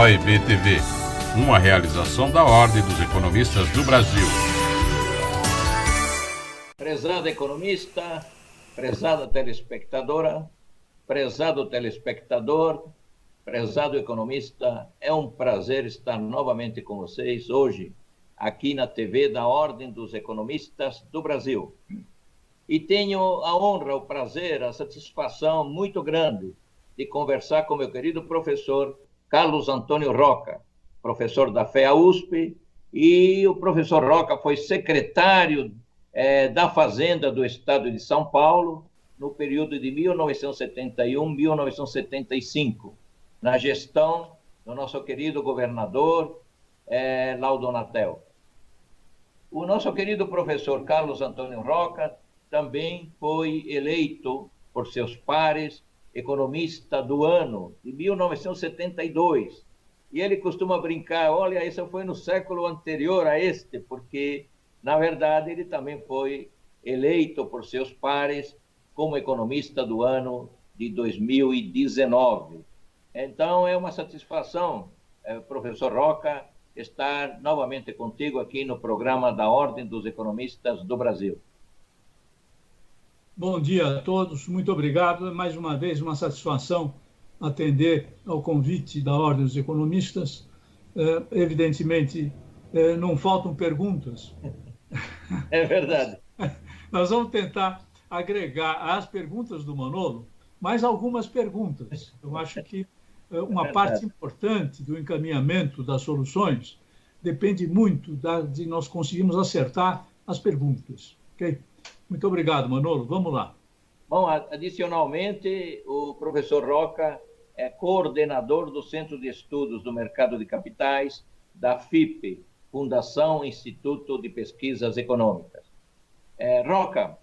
OEB TV, uma realização da Ordem dos Economistas do Brasil. Prezado economista, prezada telespectadora, prezado telespectador, prezado economista, é um prazer estar novamente com vocês hoje, aqui na TV da Ordem dos Economistas do Brasil. E tenho a honra, o prazer, a satisfação muito grande de conversar com meu querido professor Carlos Antônio Roca, professor da FEA-USP, e o professor Roca foi secretário da Fazenda do Estado de São Paulo no período de 1971-1975, na gestão do nosso querido governador Laudo Natel. O nosso querido professor Carlos Antônio Roca também foi eleito por seus pares economista do ano de 1972. E ele costuma brincar, olha, isso foi no século anterior a este, porque, na verdade, ele também foi eleito por seus pares como economista do ano de 2019. Então, é uma satisfação, professor Roca, estar novamente contigo aqui no programa da Ordem dos Economistas do Brasil. Bom dia a todos, muito obrigado. Mais uma vez, uma satisfação atender ao convite da Ordem dos Economistas. Evidentemente, não faltam perguntas. É verdade. Nós vamos tentar agregar às perguntas do Manolo mais algumas perguntas. Eu acho que uma parte importante do encaminhamento das soluções depende muito de nós conseguirmos acertar as perguntas. Ok? Muito obrigado, Manolo. Vamos lá. Bom, adicionalmente, o professor Roca é coordenador do Centro de Estudos do Mercado de Capitais, da FIPE, Fundação Instituto de Pesquisas Econômicas. Roca,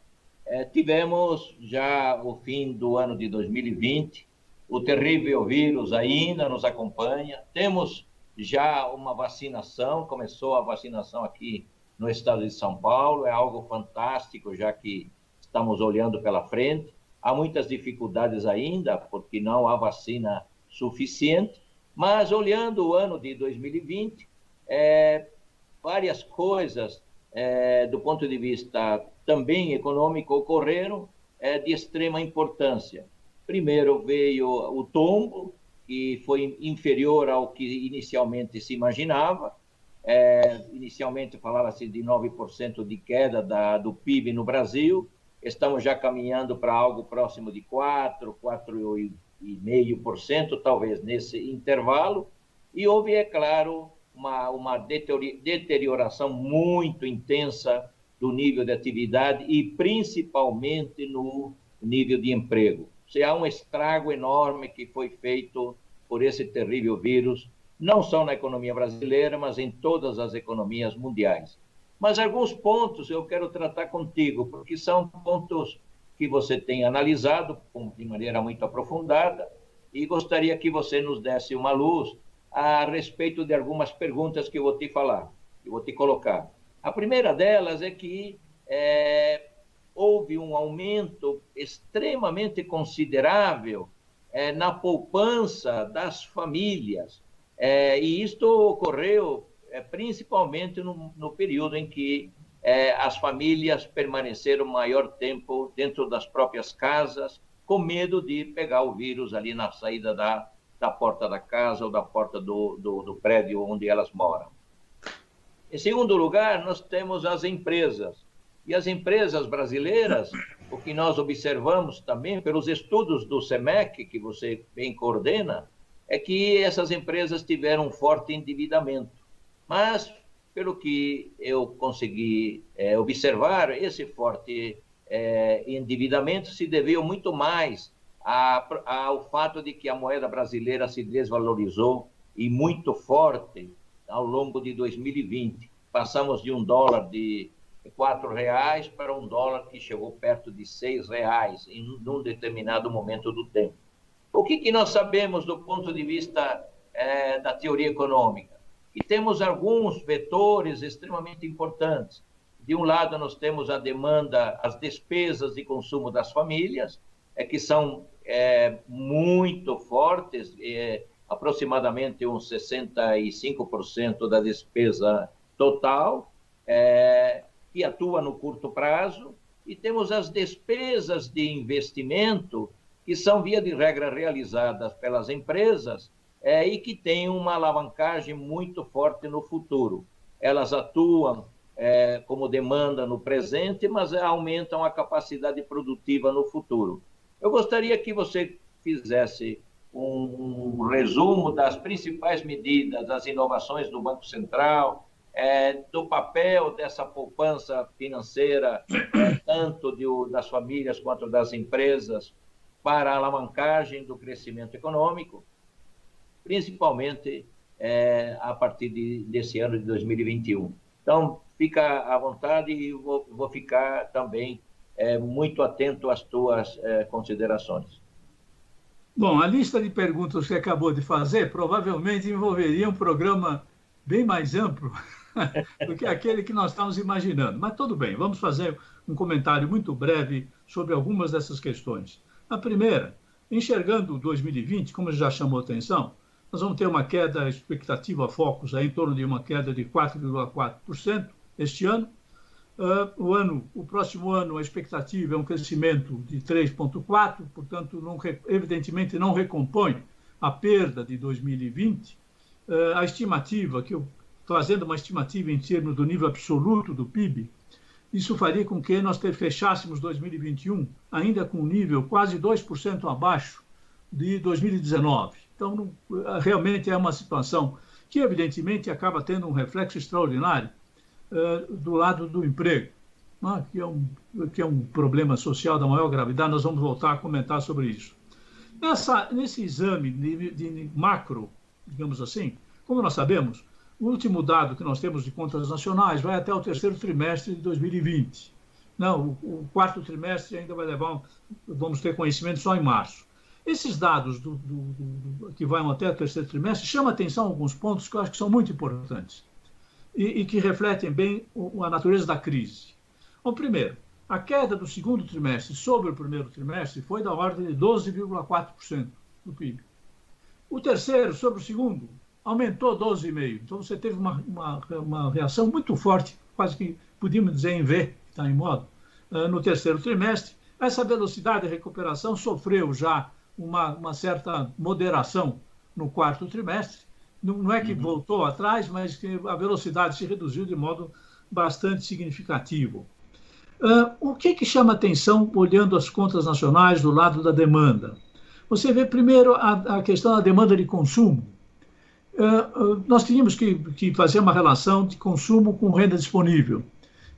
tivemos já o fim do ano de 2020, o terrível vírus ainda nos acompanha, temos já uma vacinação, começou a vacinação aqui no estado de São Paulo, é algo fantástico, já que estamos olhando pela frente. Há muitas dificuldades ainda, porque não há vacina suficiente, mas olhando o ano de 2020, várias coisas, do ponto de vista também econômico, ocorreram de extrema importância. Primeiro veio o tombo, que foi inferior ao que inicialmente se imaginava. Inicialmente falava-se de 9% de queda do PIB no Brasil, estamos já caminhando para algo próximo de 4,5%, talvez nesse intervalo, e houve, é claro, uma deterioração muito intensa do nível de atividade e principalmente no nível de emprego. Há um estrago enorme que foi feito por esse terrível vírus, não só na economia brasileira, mas em todas as economias mundiais. Mas alguns pontos eu quero tratar contigo, porque são pontos que você tem analisado de maneira muito aprofundada e gostaria que você nos desse uma luz a respeito de algumas perguntas que eu vou te falar, que eu vou te colocar. A primeira delas é que houve um aumento extremamente considerável na poupança das famílias. E isto ocorreu principalmente no período em que as famílias permaneceram maior tempo dentro das próprias casas, com medo de pegar o vírus ali na saída da porta da casa ou da porta do prédio onde elas moram. Em segundo lugar, nós temos as empresas. E as empresas brasileiras, o que nós observamos também pelos estudos do SEMEC, que você bem coordena, é que essas empresas tiveram um forte endividamento. Mas, pelo que eu consegui observar, esse forte endividamento se deveu muito mais ao fato de que a moeda brasileira se desvalorizou e muito forte ao longo de 2020. Passamos de $1 de R$ 4 para $1 que chegou perto de R$ 6 em um determinado momento do tempo. O que nós sabemos do ponto de vista da teoria econômica? E temos alguns vetores extremamente importantes. De um lado, nós temos a demanda, as despesas de consumo das famílias, que são muito fortes, aproximadamente uns 65% da despesa total, que atua no curto prazo, e temos as despesas de investimento, que são, via de regra, realizadas pelas empresas e que têm uma alavancagem muito forte no futuro. Elas atuam como demanda no presente, mas aumentam a capacidade produtiva no futuro. Eu gostaria que você fizesse um resumo das principais medidas, das inovações do Banco Central, do papel dessa poupança financeira, tanto das famílias quanto das empresas, para a alavancagem do crescimento econômico, principalmente a partir desse ano de 2021. Então, fica à vontade e vou ficar também muito atento às tuas considerações. Bom, a lista de perguntas que acabou de fazer provavelmente envolveria um programa bem mais amplo do que aquele que nós estamos imaginando. Mas tudo bem, vamos fazer um comentário muito breve sobre algumas dessas questões. A primeira, enxergando 2020, como já chamou atenção, nós vamos ter uma queda expectativa Focus em torno de uma queda de 4,4% este ano. O próximo ano, a expectativa é um crescimento de 3,4%, portanto, evidentemente não recompõe a perda de 2020. A estimativa, fazendo uma estimativa em termos do nível absoluto do PIB, isso faria com que nós fechássemos 2021 ainda com um nível quase 2% abaixo de 2019. Então, realmente é uma situação que, evidentemente, acaba tendo um reflexo extraordinário do lado do emprego, que é um problema social da maior gravidade. Nós vamos voltar a comentar sobre isso. Nesse exame de macro, digamos assim, como nós sabemos, o último dado que nós temos de contas nacionais vai até o terceiro trimestre de 2020. Não, o quarto trimestre ainda vai levar, vamos ter conhecimento só em março. Esses dados que vão até o terceiro trimestre chamam a atenção a alguns pontos que eu acho que são muito importantes e que refletem bem a natureza da crise. Bom, primeiro, a queda do segundo trimestre sobre o primeiro trimestre foi da ordem de 12,4% do PIB. O terceiro sobre o segundo aumentou 12,5%. Então, você teve uma reação muito forte, quase que podíamos dizer em V, que está em moda, no terceiro trimestre. Essa velocidade de recuperação sofreu já uma certa moderação no quarto trimestre. Não é que voltou atrás, mas que a velocidade se reduziu de modo bastante significativo. O que chama atenção, olhando as contas nacionais do lado da demanda? Você vê primeiro a questão da demanda de consumo. Nós tínhamos que fazer uma relação de consumo com renda disponível.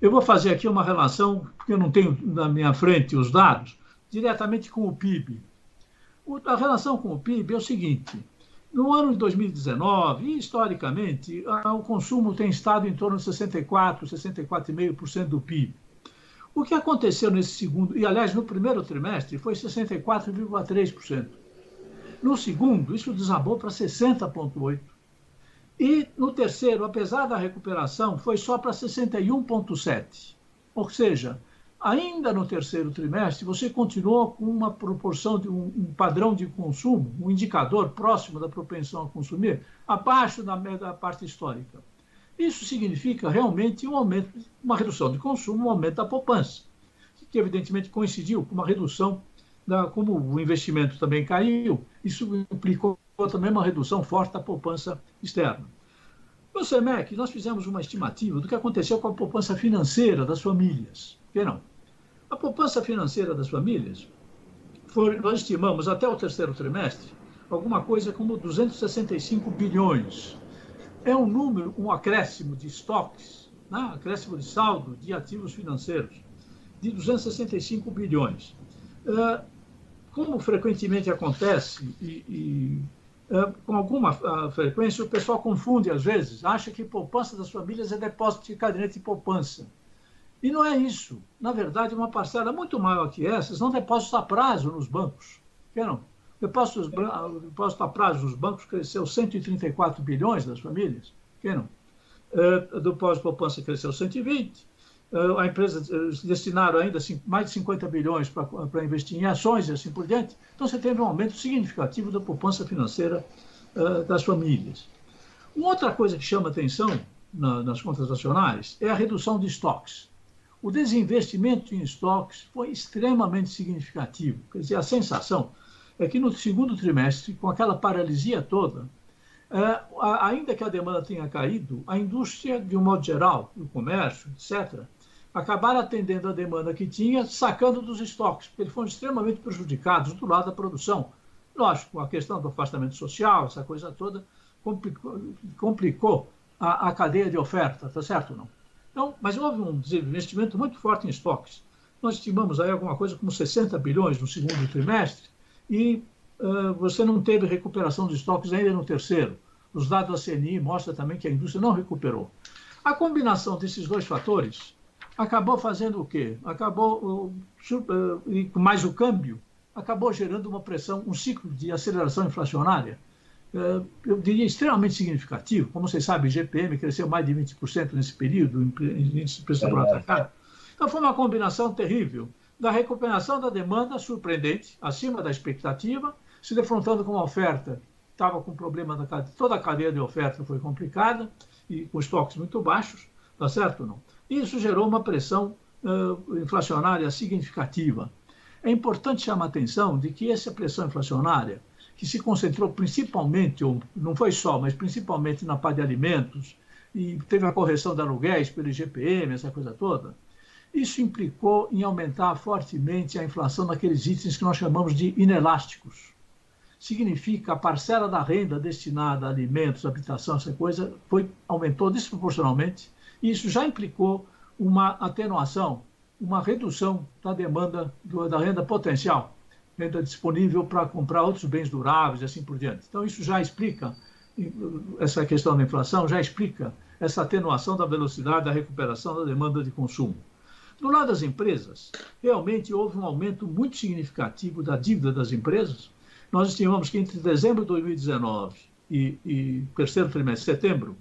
Eu vou fazer aqui uma relação, porque eu não tenho na minha frente os dados, diretamente com o PIB. A relação com o PIB é o seguinte: no ano de 2019, historicamente, o consumo tem estado em torno de 64,5% do PIB. O que aconteceu nesse segundo, e aliás, no primeiro trimestre, foi 64,3%. No segundo, isso desabou para 60,8%. E no terceiro, apesar da recuperação, foi só para 61,7%. Ou seja, ainda no terceiro trimestre, você continuou com uma proporção de um padrão de consumo, um indicador próximo da propensão a consumir, abaixo da parte histórica. Isso significa realmente um aumento, uma redução de consumo, um aumento da poupança, que evidentemente coincidiu com uma redução, como o investimento também caiu, isso implicou também uma redução forte da poupança externa. No SEMEC, nós fizemos uma estimativa do que aconteceu com a poupança financeira das famílias. A poupança financeira das famílias, nós estimamos até o terceiro trimestre, alguma coisa como 265 bilhões. É um número, um acréscimo de estoques, né? Acréscimo de saldo de ativos financeiros, de 265 bilhões. Como frequentemente acontece, com alguma frequência, o pessoal confunde às vezes, acha que poupança das famílias é depósito de caderneta de poupança. E não é isso. Na verdade, uma parcela muito maior que essa são depósitos a prazo nos bancos. O depósito a prazo nos bancos cresceu 134 bilhões das famílias. O depósito de poupança cresceu 120. A empresa destinaram ainda mais de 50 bilhões para investir em ações e assim por diante. Então, você teve um aumento significativo da poupança financeira das famílias. Uma outra coisa que chama atenção nas contas nacionais é a redução de estoques. O desinvestimento em estoques foi extremamente significativo. Quer dizer, a sensação é que no segundo trimestre, com aquela paralisia toda, ainda que a demanda tenha caído, a indústria, de um modo geral, o comércio, etc., acabaram atendendo a demanda que tinha, sacando dos estoques, porque eles foram extremamente prejudicados do lado da produção. Lógico, a questão do afastamento social, essa coisa toda, complicou a cadeia de oferta, está certo ou não? Então, mas houve um desinvestimento muito forte em estoques. Nós estimamos aí alguma coisa como 60 bilhões no segundo trimestre e você não teve recuperação de estoques ainda no terceiro. Os dados da CNI mostram também que a indústria não recuperou. A combinação desses dois fatores acabou fazendo o quê? Mais o câmbio, acabou gerando uma pressão, um ciclo de aceleração inflacionária, eu diria extremamente significativo. Como vocês sabem, o GPM cresceu mais de 20% nesse período, em preço por atacado. Então, foi uma combinação terrível da recuperação da demanda surpreendente, acima da expectativa, se defrontando com uma oferta, estava com problema da cadeia, toda a cadeia de oferta foi complicada, e com estoques muito baixos, tá certo ou não? Isso gerou uma pressão inflacionária significativa. É importante chamar a atenção de que essa pressão inflacionária, que se concentrou principalmente, ou não foi só, mas principalmente na parte de alimentos, e teve a correção de aluguéis pelo IGPM, essa coisa toda, isso implicou em aumentar fortemente a inflação naqueles itens que nós chamamos de inelásticos. Significa a parcela da renda destinada a alimentos, habitação, essa coisa, aumentou desproporcionalmente, e isso já implicou uma atenuação, uma redução da demanda da renda potencial, renda disponível para comprar outros bens duráveis e assim por diante. Então, isso já explica, essa questão da inflação, já explica essa atenuação da velocidade da recuperação da demanda de consumo. Do lado das empresas, realmente houve um aumento muito significativo da dívida das empresas. Nós estimamos que entre dezembro de 2019 e terceiro trimestre, setembro,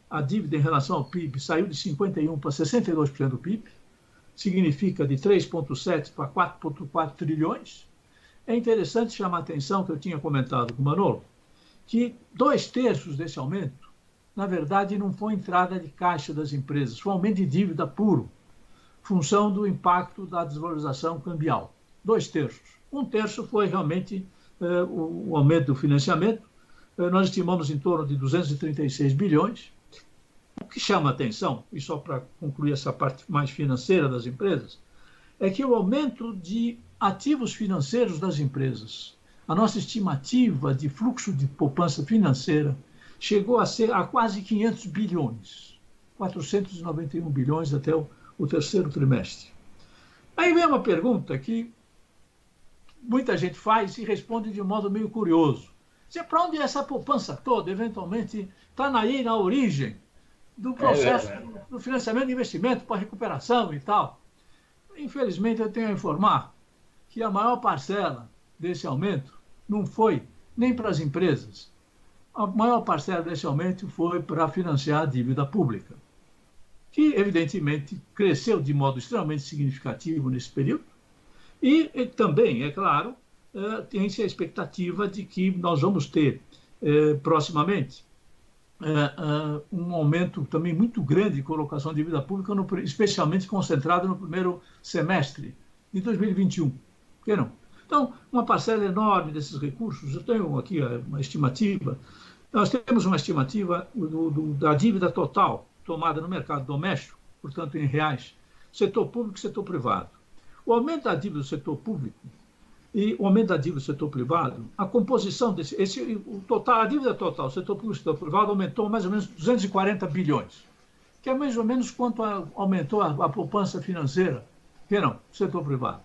a dívida em relação ao PIB saiu de 51% para 62% do PIB, significa de 3,7 para 4,4 trilhões. É interessante chamar a atenção, que eu tinha comentado com o Manolo, que 2/3 desse aumento, na verdade, não foi entrada de caixa das empresas, foi aumento de dívida puro, função do impacto da desvalorização cambial. 2/3. 1/3 foi realmente o aumento do financiamento. Nós estimamos em torno de 236 bilhões. O que chama a atenção, e só para concluir essa parte mais financeira das empresas, é que o aumento de ativos financeiros das empresas, a nossa estimativa de fluxo de poupança financeira chegou a ser a quase 500 bilhões, 491 bilhões até o terceiro trimestre. Aí vem uma pergunta que muita gente faz e responde de um modo meio curioso. Para onde é essa poupança toda, eventualmente, está aí na origem do processo do financiamento de investimento para recuperação e tal? Infelizmente, eu tenho a informar que a maior parcela desse aumento não foi nem para as empresas. A maior parcela desse aumento foi para financiar a dívida pública, que, evidentemente, cresceu de modo extremamente significativo nesse período. E também, é claro, tem-se a expectativa de que nós vamos ter, proximamente, um aumento também muito grande de colocação de dívida pública, especialmente concentrado no primeiro semestre de 2021. Por que não? Então, uma parcela enorme desses recursos, eu tenho aqui uma estimativa, nós temos uma estimativa da dívida total tomada no mercado doméstico, portanto, em reais, setor público e setor privado. O aumento da dívida do setor público e o aumento da dívida do setor privado, a composição a dívida total do setor público e setor privado aumentou mais ou menos 240 bilhões, que é mais ou menos quanto aumentou a poupança financeira, do setor privado.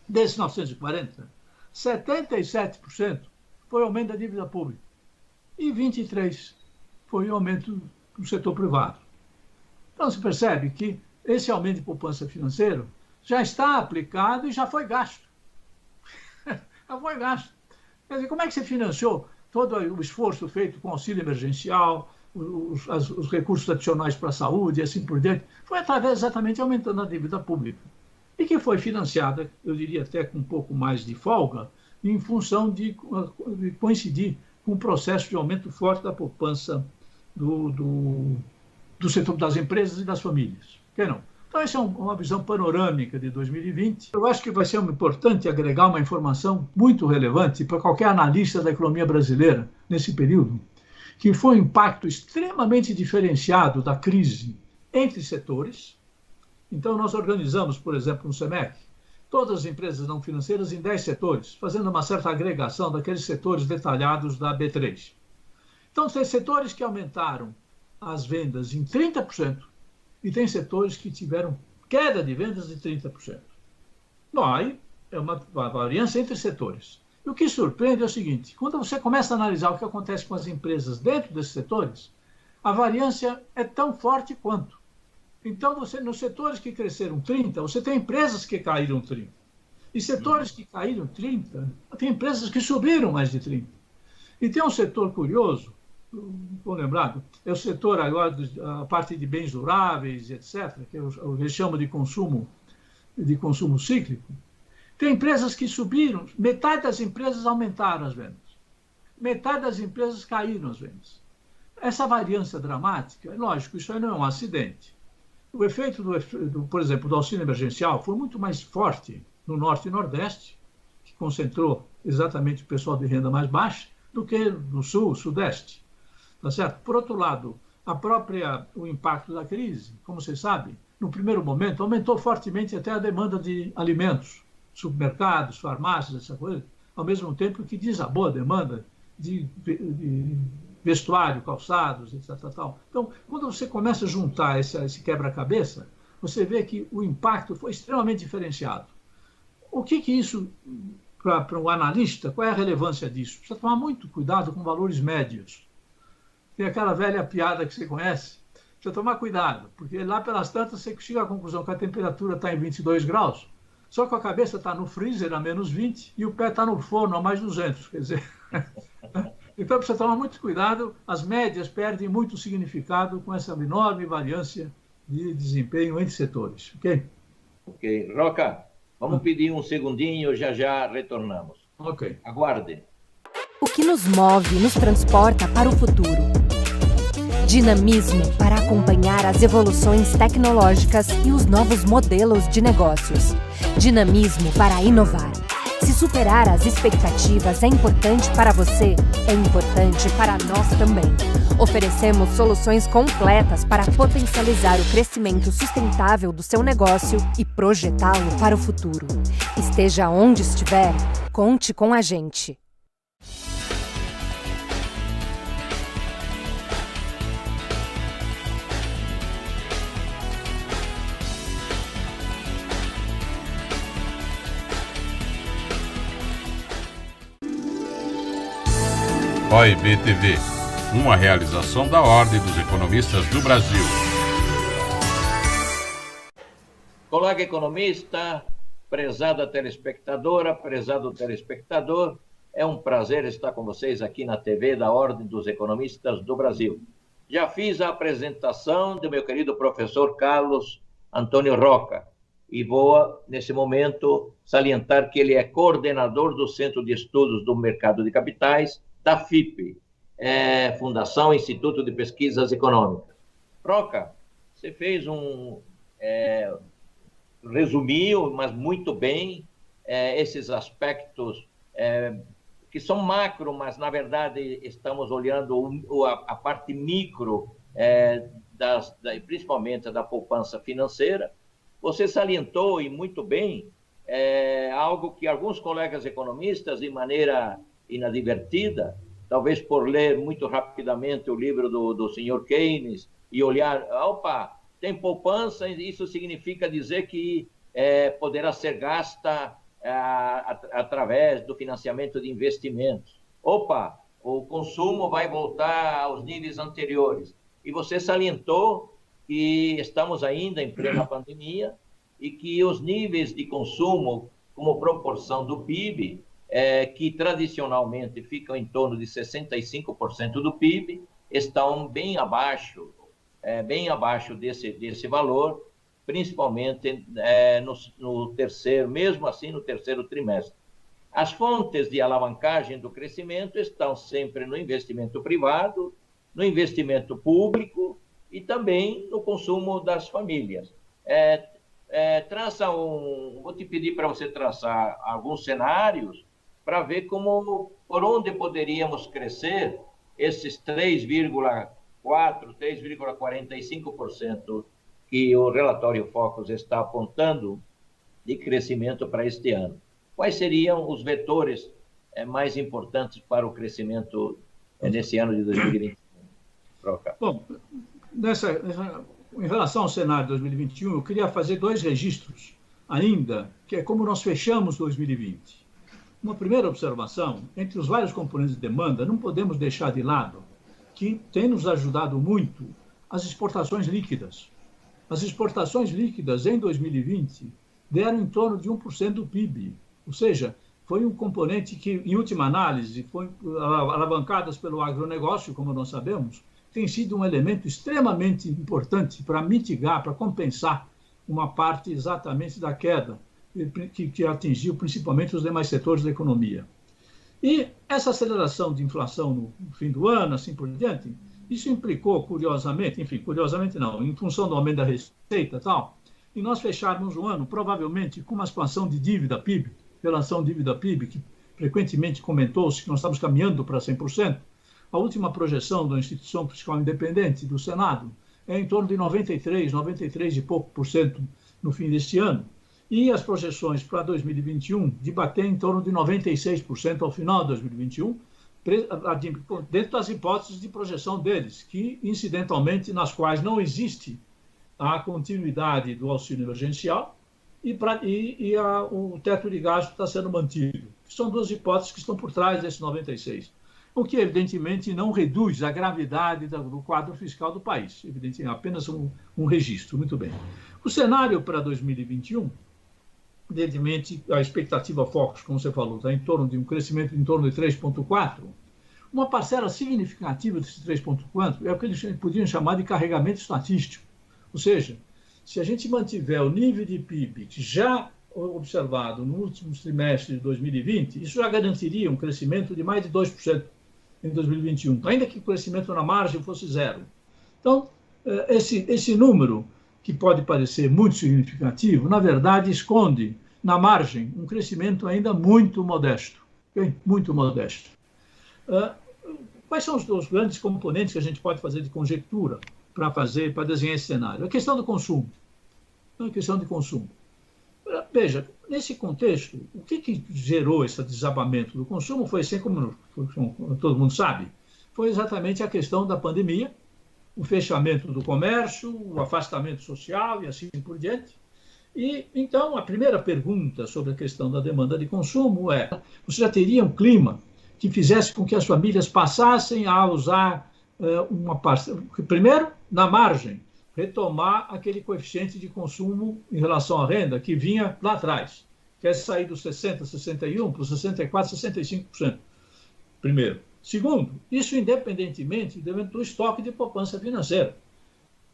Desses 940, 77% foi o aumento da dívida pública e 23% foi o aumento do setor privado. Então, se percebe que esse aumento de poupança financeira já está aplicado e já foi gasto. Já foi gasto. Quer dizer, como é que você financiou todo o esforço feito com auxílio emergencial, os recursos adicionais para a saúde e assim por diante? Foi através exatamente aumentando a dívida pública. E que foi financiada, eu diria até com um pouco mais de folga, em função de coincidir com um processo de aumento forte da poupança do setor das empresas e das famílias. Por que não? Então, essa é uma visão panorâmica de 2020. Eu acho que vai ser importante agregar uma informação muito relevante para qualquer analista da economia brasileira nesse período, que foi um impacto extremamente diferenciado da crise entre setores. Então, nós organizamos, por exemplo, no SEMEC, todas as empresas não financeiras em 10 setores, fazendo uma certa agregação daqueles setores detalhados da B3. Então, tem setores que aumentaram as vendas em 30%, e tem setores que tiveram queda de vendas de 30%. Bom, aí é uma variância entre setores. E o que surpreende é o seguinte: quando você começa a analisar o que acontece com as empresas dentro desses setores, a variância é tão forte quanto. Então, nos setores que cresceram 30%, você tem empresas que caíram 30%. E setores que caíram 30%, tem empresas que subiram mais de 30%. E tem um setor curioso, vou lembrar, é o setor agora, a parte de bens duráveis, etc., que eu chamo de consumo cíclico. Tem empresas que subiram, metade das empresas aumentaram as vendas, metade das empresas caíram as vendas. Essa variância dramática, é lógico, isso aí não é um acidente. O efeito, por exemplo, do auxílio emergencial foi muito mais forte no Norte e Nordeste, que concentrou exatamente o pessoal de renda mais baixa, do que no Sul, Sudeste. Tá certo? Por outro lado, o impacto da crise, como vocês sabem, no primeiro momento aumentou fortemente até a demanda de alimentos, supermercados, farmácias, essa coisa, ao mesmo tempo que desabou a demanda de vestuário, calçados, etc. Tal. Então, quando você começa a juntar esse quebra-cabeça, você vê que o impacto foi extremamente diferenciado. O que isso, para um analista, qual é a relevância disso? Precisa tomar muito cuidado com valores médios. Tem aquela velha piada que você conhece, precisa tomar cuidado, porque lá pelas tantas você chega à conclusão que a temperatura está em 22 graus, só que a cabeça está no freezer a menos 20 e o pé está no forno a mais 200. Quer dizer, então precisa tomar muito cuidado, as médias perdem muito significado com essa enorme variância de desempenho entre setores. Ok? Ok. Roca, vamos pedir um segundinho, já retornamos. Ok. Aguarde. O que nos move, nos transporta para o futuro. Dinamismo para acompanhar as evoluções tecnológicas e os novos modelos de negócios. Dinamismo para inovar. Se superar as expectativas é importante para você, é importante para nós também. Oferecemos soluções completas para potencializar o crescimento sustentável do seu negócio e projetá-lo para o futuro. Esteja onde estiver, conte com a gente. OIB TV, uma realização da Ordem dos Economistas do Brasil. Colega economista, prezada telespectadora, prezado telespectador, é um prazer estar com vocês aqui na TV da Ordem dos Economistas do Brasil. Já fiz a apresentação do meu querido professor Carlos Antônio Roca e vou, nesse momento, salientar que ele é coordenador do Centro de Estudos do Mercado de Capitais, da FIP, Fundação Instituto de Pesquisas Econômicas. Roca, você fez resumiu, mas muito bem, esses aspectos que são macro, mas, na verdade, estamos olhando a parte micro, principalmente da poupança financeira. Você salientou, e muito bem, algo que alguns colegas economistas, de maneira inadvertida, talvez por ler muito rapidamente o livro do senhor Keynes e olhar, opa, tem poupança, isso significa dizer que poderá ser gasta através do financiamento de investimentos. Opa, o consumo vai voltar aos níveis anteriores. E você salientou que estamos ainda em plena pandemia e que os níveis de consumo, como proporção do PIB, que tradicionalmente ficam em torno de 65% do PIB, estão bem abaixo desse valor, principalmente no terceiro, mesmo assim no terceiro trimestre. As fontes de alavancagem do crescimento estão sempre no investimento privado, no investimento público e também no consumo das famílias. Vou te pedir para você traçar alguns cenários para ver por onde poderíamos crescer esses 3,4%, 3,45% que o relatório Focus está apontando de crescimento para este ano. Quais seriam os vetores mais importantes para o crescimento nesse ano de 2021? Bom, em relação ao cenário de 2021, eu queria fazer 2 registros ainda, que é como nós fechamos 2020. Uma primeira observação, entre os vários componentes de demanda, não podemos deixar de lado que tem nos ajudado muito as exportações líquidas. As exportações líquidas em 2020 deram em torno de 1% do PIB, ou seja, foi um componente que, em última análise, foi alavancadas pelo agronegócio, como nós sabemos, tem sido um elemento extremamente importante para mitigar, para compensar uma parte exatamente da queda que atingiu principalmente os demais setores da economia. E essa aceleração de inflação no fim do ano, assim por diante, isso implicou, curiosamente não, em função do aumento da receita e tal, e nós fecharmos o ano, provavelmente, com uma expansão de dívida PIB, relação dívida-PIB, que frequentemente comentou-se que nós estamos caminhando para 100%, a última projeção da Instituição Fiscal Independente do Senado é em torno de 93 e pouco por cento no fim deste ano, e as projeções para 2021 de bater em torno de 96% ao final de 2021, dentro das hipóteses de projeção deles, que, incidentalmente, nas quais não existe a continuidade do auxílio emergencial o teto de gasto está sendo mantido. São 2 hipóteses que estão por trás desses 96%, o que, evidentemente, não reduz a gravidade do quadro fiscal do país. Evidentemente, é apenas um registro. Muito bem. O cenário para 2021, evidentemente, a expectativa Focus, como você falou, está em torno de um crescimento em torno de 3,4%. Uma parcela significativa desse 3,4% é o que eles podiam chamar de carregamento estatístico. Ou seja, se a gente mantiver o nível de PIB já observado no último trimestre de 2020, isso já garantiria um crescimento de mais de 2% em 2021, ainda que o crescimento na margem fosse 0. Então, esse número, que pode parecer muito significativo, na verdade esconde na margem um crescimento ainda muito modesto. Okay? Muito modesto. Quais são os grandes componentes que a gente pode fazer de conjectura para desenhar esse cenário? A questão do consumo. A questão de consumo. Veja, nesse contexto, o que gerou esse desabamento do consumo foi, assim como todo mundo sabe, foi exatamente a questão da pandemia, o fechamento do comércio, o afastamento social e assim por diante. E, então, a primeira pergunta sobre a questão da demanda de consumo é: você já teria um clima que fizesse com que as famílias passassem a usar uma parte, primeiro, na margem, retomar aquele coeficiente de consumo em relação à renda que vinha lá atrás, que é sair dos 60%, 61% para os 64%, 65%. Primeiro. Segundo, isso independentemente do estoque de poupança financeira,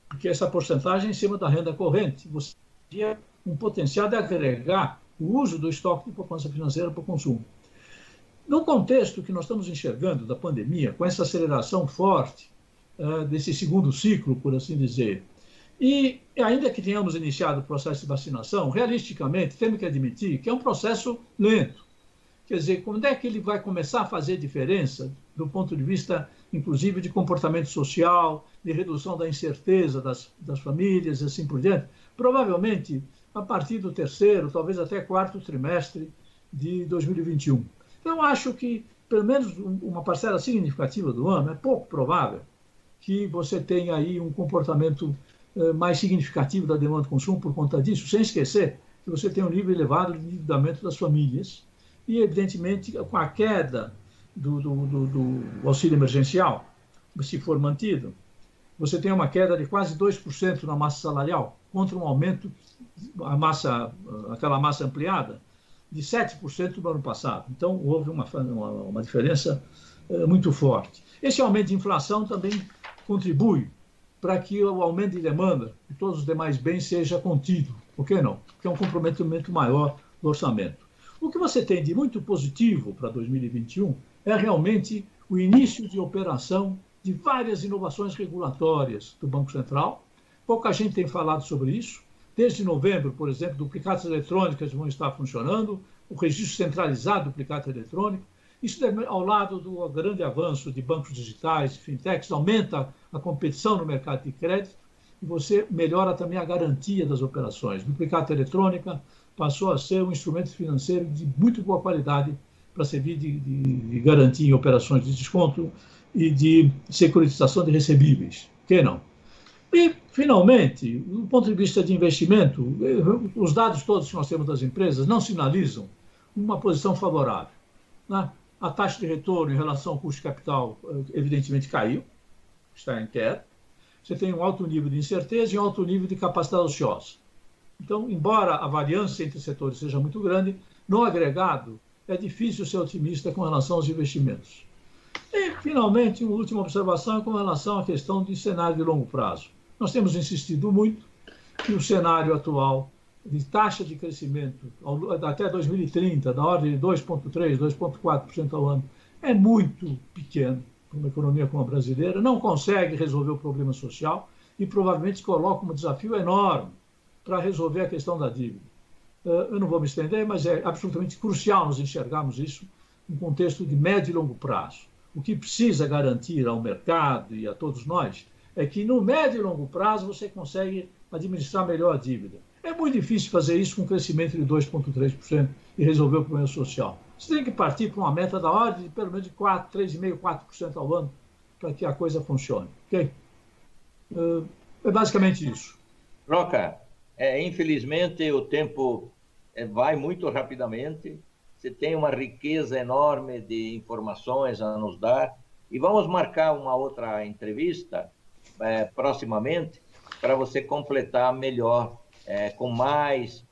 porque essa porcentagem em cima da renda corrente, você teria um potencial de agregar o uso do estoque de poupança financeira para o consumo. No contexto que nós estamos enxergando da pandemia, com essa aceleração forte desse segundo ciclo, por assim dizer, e ainda que tenhamos iniciado o processo de vacinação, realisticamente, temos que admitir que é um processo lento. Quer dizer, quando é que ele vai começar a fazer diferença do ponto de vista, inclusive, de comportamento social, de redução da incerteza das famílias e assim por diante? Provavelmente a partir do 3º, talvez até 4º trimestre de 2021. Então, eu acho que, pelo menos uma parcela significativa do ano, é pouco provável que você tenha aí um comportamento mais significativo da demanda de consumo por conta disso, sem esquecer que você tem um nível elevado de endividamento das famílias e, evidentemente, com a queda do auxílio emergencial, se for mantido, você tem uma queda de quase 2% na massa salarial, contra um aumento, aquela massa ampliada, de 7% no ano passado. Então, houve uma diferença muito forte. Esse aumento de inflação também contribui para que o aumento de demanda de todos os demais bens seja contido. Por que não? Porque é um comprometimento maior do orçamento. O que você tem de muito positivo para 2021 é realmente o início de operação de várias inovações regulatórias do Banco Central. Pouca gente tem falado sobre isso. Desde novembro, por exemplo, duplicatas eletrônicas vão estar funcionando, o registro centralizado de duplicata eletrônica. Isso, ao lado do grande avanço de bancos digitais, fintechs, aumenta a competição no mercado de crédito e você melhora também a garantia das operações. Duplicata eletrônica passou a ser um instrumento financeiro de muito boa qualidade para servir de garantia em operações de desconto e de securitização de recebíveis. Por que não? E, finalmente, do ponto de vista de investimento, os dados todos que nós temos das empresas não sinalizam uma posição favorável, né? A taxa de retorno em relação ao custo de capital, evidentemente, caiu, está em queda. Você tem um alto nível de incerteza e um alto nível de capacidade ociosa. Então, embora a variância entre setores seja muito grande, no agregado, é difícil ser otimista com relação aos investimentos. E, finalmente, uma última observação é com relação à questão de cenário de longo prazo. Nós temos insistido muito que o cenário atual de taxa de crescimento até 2030, da ordem de 2,3%, 2,4% ao ano, é muito pequeno para uma economia como a brasileira, não consegue resolver o problema social e provavelmente coloca um desafio enorme para resolver a questão da dívida. Eu não vou me estender, mas é absolutamente crucial nós enxergarmos isso em contexto de médio e longo prazo. O que precisa garantir ao mercado e a todos nós é que no médio e longo prazo você consegue administrar melhor a dívida. É muito difícil fazer isso com um crescimento de 2,3% e resolver o problema social. Você tem que partir para uma meta da ordem de pelo menos de 3,5%, 4% ao ano para que a coisa funcione. Okay? É basicamente isso. Roca, infelizmente o tempo vai muito rapidamente. Você tem uma riqueza enorme de informações a nos dar. E vamos marcar uma outra entrevista proximamente para você completar melhor, com mais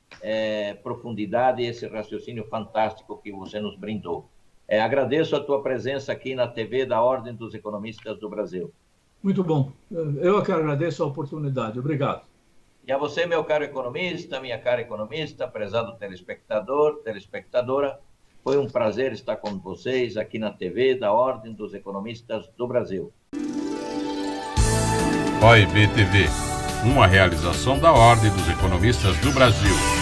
profundidade, esse raciocínio fantástico que você nos brindou. Agradeço a tua presença aqui na TV da Ordem dos Economistas do Brasil. Muito bom. Eu que agradeço a oportunidade. Obrigado. E a você, meu caro economista, minha cara economista, prezado telespectador, telespectadora, foi um prazer estar com vocês aqui na TV da Ordem dos Economistas do Brasil. OIB TV, uma realização da Ordem dos Economistas do Brasil.